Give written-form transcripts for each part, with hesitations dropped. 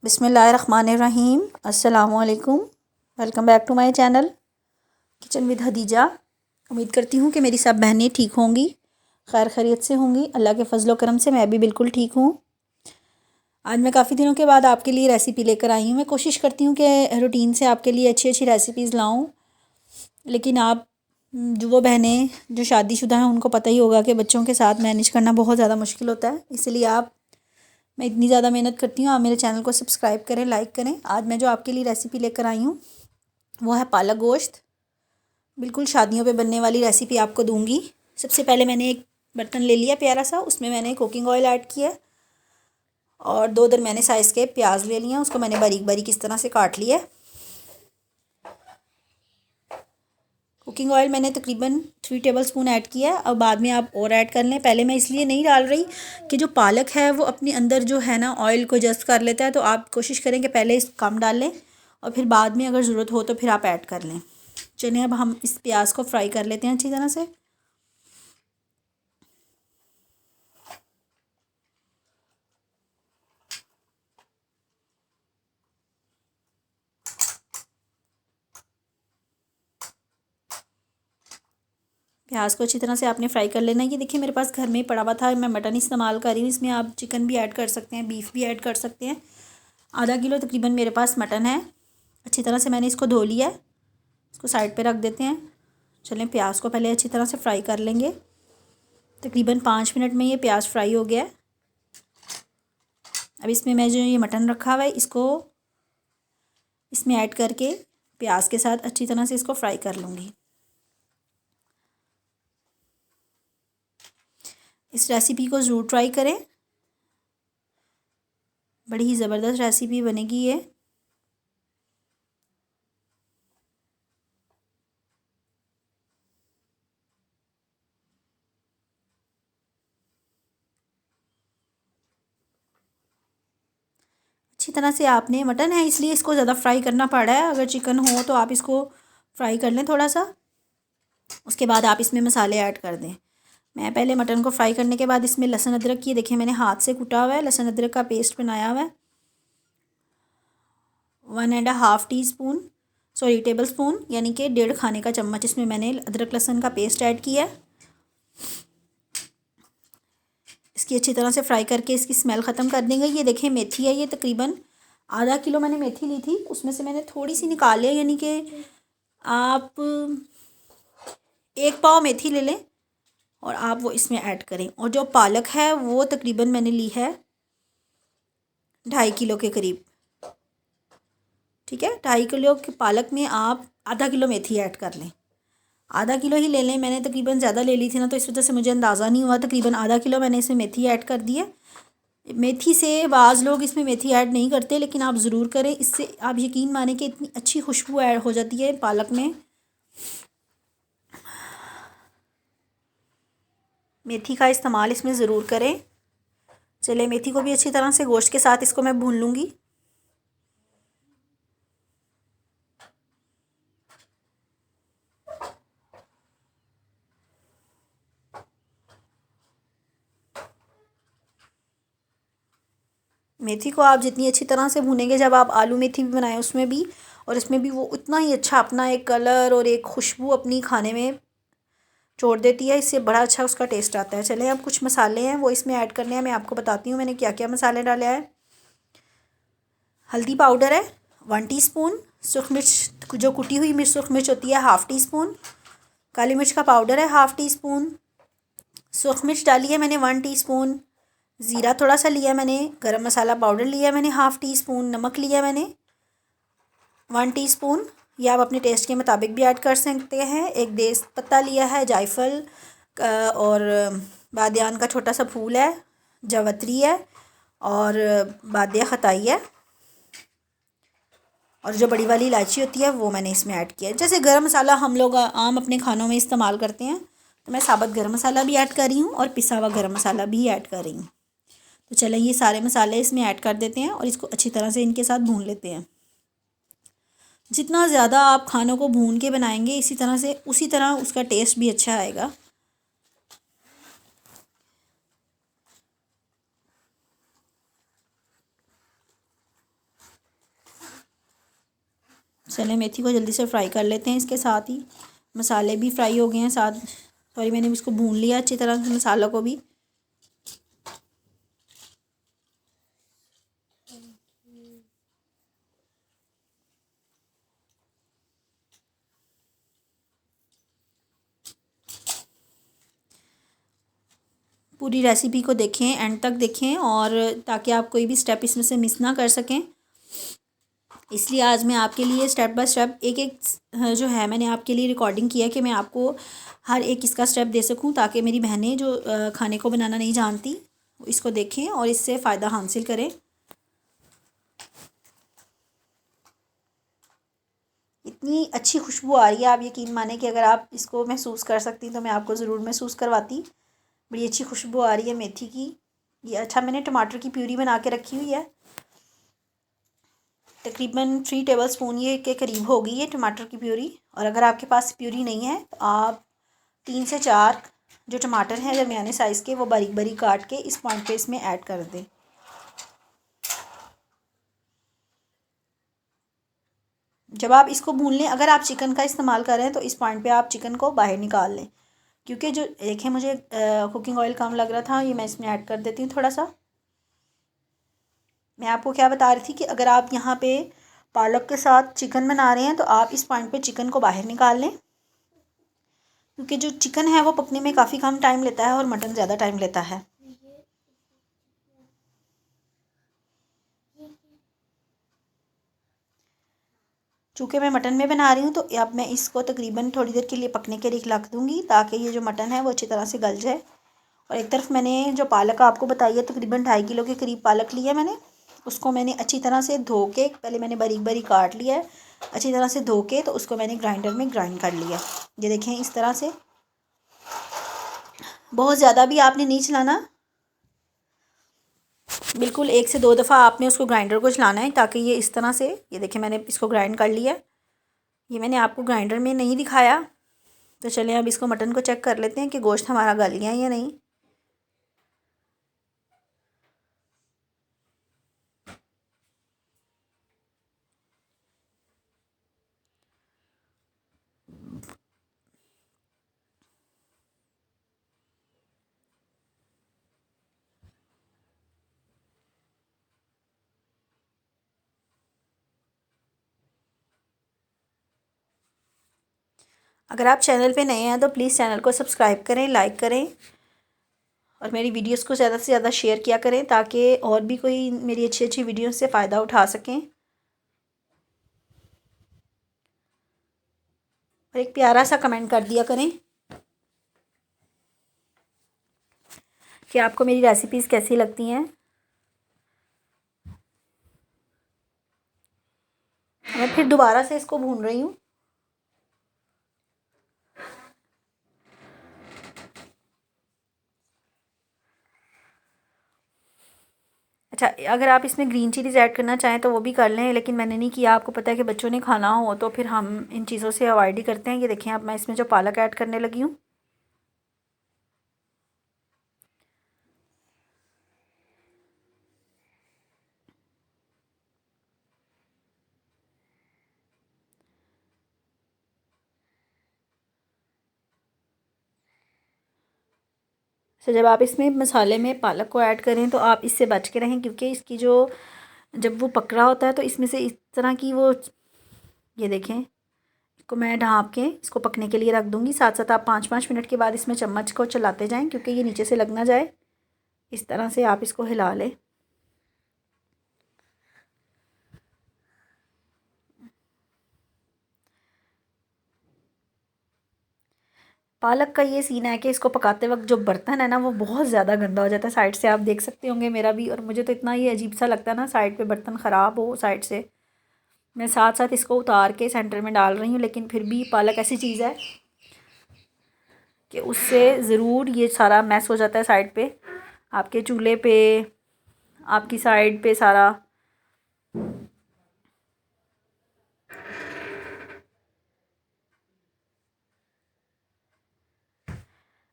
बिस्मिल्लाहिर्रहमानिर्रहीम। अस्सलामुअलैकुम। Welcome back to my channel kitchen with Hadija. उम्मीद करती हूँ कि मेरी सब बहनें ठीक होंगी, खैर खैरियत से होंगी। अल्लाह के फजलो करम से मैं भी बिल्कुल ठीक हूँ। आज मैं काफ़ी दिनों के बाद आपके लिए रेसिपी लेकर आई हूँ। मैं कोशिश करती हूँ कि रूटीन से आपके लिए अच्छी अच्छी रेसिपीज़ लाऊँ, लेकिन आप जो वो बहनें जो शादीशुदा हैं उनको पता ही होगा कि बच्चों के साथ मैनेज करना बहुत ज़्यादा मुश्किल होता है। इसलिए मैं इतनी ज़्यादा मेहनत करती हूँ। आप मेरे चैनल को सब्सक्राइब करें, लाइक करें। आज मैं जो आपके लिए रेसिपी लेकर आई हूँ वो है पालक गोश्त। बिल्कुल शादियों पे बनने वाली रेसिपी आपको दूंगी। सबसे पहले मैंने एक बर्तन ले लिया प्यारा सा, उसमें मैंने कुकिंग ऑयल ऐड किया और 2 दरमियाने साइज़ के प्याज ले लिए। उसको मैंने बारीक बारीक इस तरह से काट लिया। कुकिंग ऑयल मैंने तकरीबन 3 टेबलस्पून ऐड किया। अब बाद में आप और ऐड कर लें। पहले मैं इसलिए नहीं डाल रही कि जो पालक है वो अपने अंदर जो है ना ऑयल को एडजस्ट कर लेता है, तो आप कोशिश करें कि पहले इस कम डाल लें और फिर बाद में अगर ज़रूरत हो तो फिर आप ऐड कर लें। चलिए अब हम इस प्याज को फ्राई कर लेते हैं अच्छी तरह से। प्याज को अच्छी तरह से आपने फ्राई कर लेना है। ये देखिए मेरे पास घर में पड़ा हुआ था, मैं मटन इस्तेमाल कर रही हूँ। इसमें आप चिकन भी ऐड कर सकते हैं, बीफ भी ऐड कर सकते हैं। आधा किलो तकरीबन मेरे पास मटन है। अच्छी तरह से मैंने इसको धो लिया है। इसको साइड पे रख देते हैं। चलें प्याज को पहले अच्छी तरह से फ्राई कर लेंगे। तकरीबन 5 मिनट में ये प्याज फ्राई हो गया है। अब इसमें मैं जो ये मटन रखा हुआ है इसको इसमें ऐड करके प्याज के साथ अच्छी तरह से इसको फ्राई कर लूँगी। इस रेसिपी को ज़रूर ट्राई करें, बड़ी ही ज़बरदस्त रेसिपी बनेगी ये। अच्छी तरह से आपने, मटन है इसलिए इसको ज़्यादा फ्राई करना पड़ा है। अगर चिकन हो तो आप इसको फ्राई कर लें थोड़ा सा, उसके बाद आप इसमें मसाले ऐड कर दें। मैं पहले मटन को फ्राई करने के बाद इसमें लहसुन अदरक की, देखिए मैंने हाथ से कुटा हुआ है, लहसुन अदरक का पेस्ट बनाया हुआ है। 1.5 टीस्पून टेबल स्पून यानी कि 1.5 खाने का चम्मच इसमें मैंने अदरक लहसुन का पेस्ट ऐड किया है। इसकी अच्छी तरह से फ्राई करके इसकी स्मेल ख़त्म कर देंगे। ये देखें मेथी है, ये तकरीबन आधा किलो मैंने मेथी ली थी, उसमें से मैंने थोड़ी सी निकाल लिया, यानी कि आप 1 पाव मेथी ले लें और आप वो इसमें ऐड करें। और जो पालक है वो तकरीबन मैंने ली है 2.5 किलो के करीब। ठीक है, 2.5 किलो के पालक में आप आधा किलो मेथी ऐड कर लें। आधा किलो ही ले लें, मैंने तकरीबन ज़्यादा ले ली थी ना, तो इस वजह से मुझे अंदाज़ा नहीं हुआ। तकरीबन आधा किलो मैंने इसमें मेथी ऐड कर दी है। मेथी से बाज़ लोग इसमें मेथी ऐड नहीं करते, लेकिन आप ज़रूर करें। इससे आप यकीन माने कि इतनी अच्छी खुशबू ऐड हो जाती है पालक में। मेथी का इस्तेमाल इसमें ज़रूर करें। चले मेथी को भी अच्छी तरह से गोश्त के साथ इसको मैं भून लूँगी। मेथी को आप जितनी अच्छी तरह से भूनेंगे, जब आप आलू मेथी भी बनाएं उसमें भी और इसमें भी, वो उतना ही अच्छा अपना एक कलर और एक खुशबू अपनी खाने में छोड़ देती है। इससे बड़ा अच्छा उसका टेस्ट आता है। चलें अब कुछ मसाले हैं वो इसमें ऐड करने हैं। मैं आपको बताती हूँ मैंने क्या क्या मसाले डाले हैं। हल्दी पाउडर है 1 टीस्पून। सूख मिर्च, जो कुटी हुई मिर्च सूख मिर्च होती है, 1/2 टीस्पून। काली मिर्च का पाउडर है 1/2 टीस्पून। सूख मिर्च डाली है मैंने 1 टीस्पून। ज़ीरा थोड़ा सा लिया मैंने। गरम मसाला पाउडर लिया मैंने 1/2 टीस्पून। नमक लिया मैंने 1 टीस्पून। या आप अपने टेस्ट के मुताबिक भी ऐड कर सकते हैं। एक तेज़ पत्ता लिया है, जायफल और बादियान का छोटा सा फूल है, जावित्री है और बादिया खताई है, और जो बड़ी वाली इलायची होती है वो मैंने इसमें ऐड किया है। जैसे गरम मसाला हम लोग आम अपने खानों में इस्तेमाल करते हैं, तो मैं साबुत गरम मसाला भी ऐड कर रही हूँ और पिसा हुआ गरम मसाला भी ऐड कर रही हूँ। तो चलें ये सारे मसाले इसमें ऐड कर देते हैं और इसको अच्छी तरह से इनके साथ भून लेते हैं। जितना ज़्यादा आप खानों को भून के बनाएंगे इसी तरह से, उसी तरह उसका टेस्ट भी अच्छा आएगा। चले मेथी को जल्दी से फ्राई कर लेते हैं। इसके साथ ही मसाले भी फ्राई हो गए हैं, साथ सॉरी मैंने इसको भून लिया अच्छी तरह से मसालों को भी। पूरी रेसिपी को देखें, एंड तक देखें, और ताकि आप कोई भी स्टेप इसमें से मिस ना कर सकें। इसलिए आज मैं आपके लिए स्टेप बाय स्टेप एक एक जो है मैंने आपके लिए रिकॉर्डिंग किया कि मैं आपको हर एक इसका स्टेप दे सकूं, ताकि मेरी बहनें जो खाने को बनाना नहीं जानती इसको देखें और इससे फ़ायदा हासिल करें। इतनी अच्छी खुशबू आ रही है, आप यकीन माने कि अगर आप इसको महसूस कर सकती तो मैं आपको ज़रूर महसूस करवाती। बड़ी अच्छी खुशबू आ रही है मेथी की। ये अच्छा मैंने टमाटर की प्यूरी बना के रखी हुई है, तकरीबन 3 टेबलस्पून ये के करीब होगी ये टमाटर की प्यूरी। और अगर आपके पास प्यूरी नहीं है तो आप 3 से 4 जो टमाटर हैं दरमियाने साइज़ के, वो बारीक बारीक काट के इस पॉइंट पे इसमें ऐड कर दें। जब आप इसको भून लें, अगर आप चिकन का इस्तेमाल कर रहे हैं तो इस पॉइंट पे आप चिकन को बाहर निकाल लें, क्योंकि जो देखें मुझे कुकिंग ऑयल कम लग रहा था, ये मैं इसमें ऐड कर देती हूँ थोड़ा सा। मैं आपको क्या बता रही थी कि अगर आप यहाँ पे पालक के साथ चिकन बना रहे हैं तो आप इस पॉइंट पे चिकन को बाहर निकाल लें, क्योंकि जो चिकन है वो पकने में काफ़ी कम टाइम लेता है और मटन ज़्यादा टाइम लेता है। चूँकि मैं मटन में बना रही हूँ तो अब मैं इसको तकरीबन थोड़ी देर के लिए पकने के लिए रख दूँगी, ताकि ये जो मटन है वो अच्छी तरह से गल जाए। और एक तरफ मैंने जो पालक आपको बताई है, तकरीबन 2.5 किलो के करीब पालक लिया मैंने, उसको मैंने अच्छी तरह से धो के पहले मैंने बारीक बारीक काट लिया है, अच्छी तरह से धो के तो उसको मैंने ग्राइंडर में ग्राइंड कर लिया। ये देखें इस तरह से, बहुत ज़्यादा भी आपने नहीं चलाना, बिल्कुल 1 से 2 दफ़ा आपने उसको ग्राइंडर को चलाना है, ताकि ये इस तरह से, ये देखें मैंने इसको ग्राइंड कर लिया। ये मैंने आपको ग्राइंडर में नहीं दिखाया, तो चलें अब इसको मटन को चेक कर लेते हैं कि गोश्त हमारा गल गया या नहीं। अगर आप चैनल पे नए हैं तो प्लीज़ चैनल को सब्सक्राइब करें, लाइक करें, और मेरी वीडियोस को ज़्यादा से ज़्यादा शेयर किया करें, ताकि और भी कोई मेरी अच्छी अच्छी वीडियोस से फ़ायदा उठा सकें। और एक प्यारा सा कमेंट कर दिया करें कि आपको मेरी रेसिपीज़ कैसी लगती हैं। मैं फिर दोबारा से इसको भून रही हूँ। अच्छा, अगर आप इसमें ग्रीन चिलीज़ ऐड करना चाहें तो वो भी कर लें, लेकिन मैंने नहीं किया। आपको पता है कि बच्चों ने खाना हो तो फिर हम इन चीज़ों से अवॉइड ही करते हैं। ये देखें अब मैं इसमें जो पालक ऐड करने लगी हूँ। तो जब आप इसमें मसाले में पालक को ऐड करें तो आप इससे बच के रहें, क्योंकि इसकी जो जब वो पक रहा होता है तो इसमें से इस तरह की वो, ये देखें इसको मैं ढाँप के इसको पकने के लिए रख दूँगी। साथ साथ आप 5-5 मिनट के बाद इसमें चम्मच को चलाते जाएं, क्योंकि ये नीचे से लग ना जाए। इस तरह से आप इसको हिला लें। पालक का ये सीन है कि इसको पकाते वक्त जो बर्तन है ना वो बहुत ज़्यादा गंदा हो जाता है। साइड से आप देख सकते होंगे मेरा भी, और मुझे तो इतना ही अजीब सा लगता है ना साइड पे बर्तन ख़राब हो साइड से। मैं साथ साथ इसको उतार के सेंटर में डाल रही हूँ, लेकिन फिर भी पालक ऐसी चीज़ है कि उससे ज़रूर ये सारा मैस हो जाता है साइड पे, आपके चूल्हे पे, आपकी साइड पे सारा।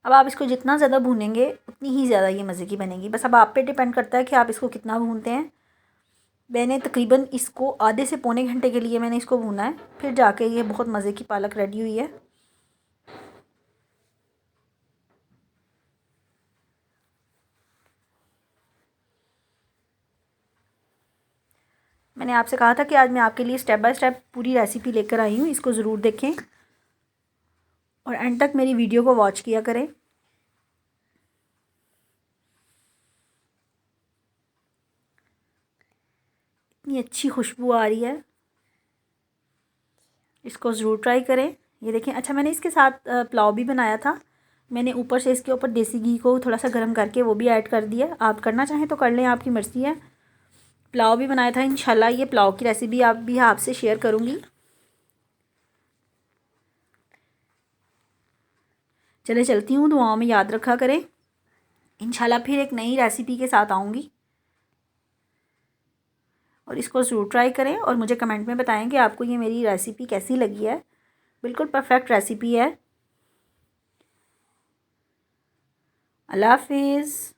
अब आप इसको जितना ज़्यादा भूनेंगे उतनी ही ज़्यादा ये मज़े की बनेगी। बस अब आप पे डिपेंड करता है कि आप इसको कितना भूनते हैं। मैंने तकरीबन इसको आधे से पौने घंटे के लिए मैंने इसको भूना है, फिर जाके ये बहुत मज़े की पालक रेडी हुई है। मैंने आपसे कहा था कि आज मैं आपके लिए स्टेप बाय स्टेप पूरी रेसिपी लेकर आई हूँ, इसको ज़रूर देखें और एंड तक मेरी वीडियो को वॉच किया करें। इतनी अच्छी खुशबू आ रही है, इसको ज़रूर ट्राई करें। ये देखें। अच्छा, मैंने इसके साथ पुलाव भी बनाया था। मैंने ऊपर से इसके ऊपर देसी घी को थोड़ा सा गर्म करके वो भी ऐड कर दिया। आप करना चाहें तो कर लें, आपकी मर्ज़ी है। पुलाव भी बनाया था। इंशाल्लाह ये पुलाव की रेसिपी आपसे शेयर करूँगी। चले चलती हूँ, दुआओं में याद रखा करें। इंशाल्लाह फिर एक नई रेसिपी के साथ आऊँगी और इसको ज़रूर ट्राई करें और मुझे कमेंट में बताएं कि आपको ये मेरी रेसिपी कैसी लगी है। बिल्कुल परफेक्ट रेसिपी है। अल्लाह हाफिज़।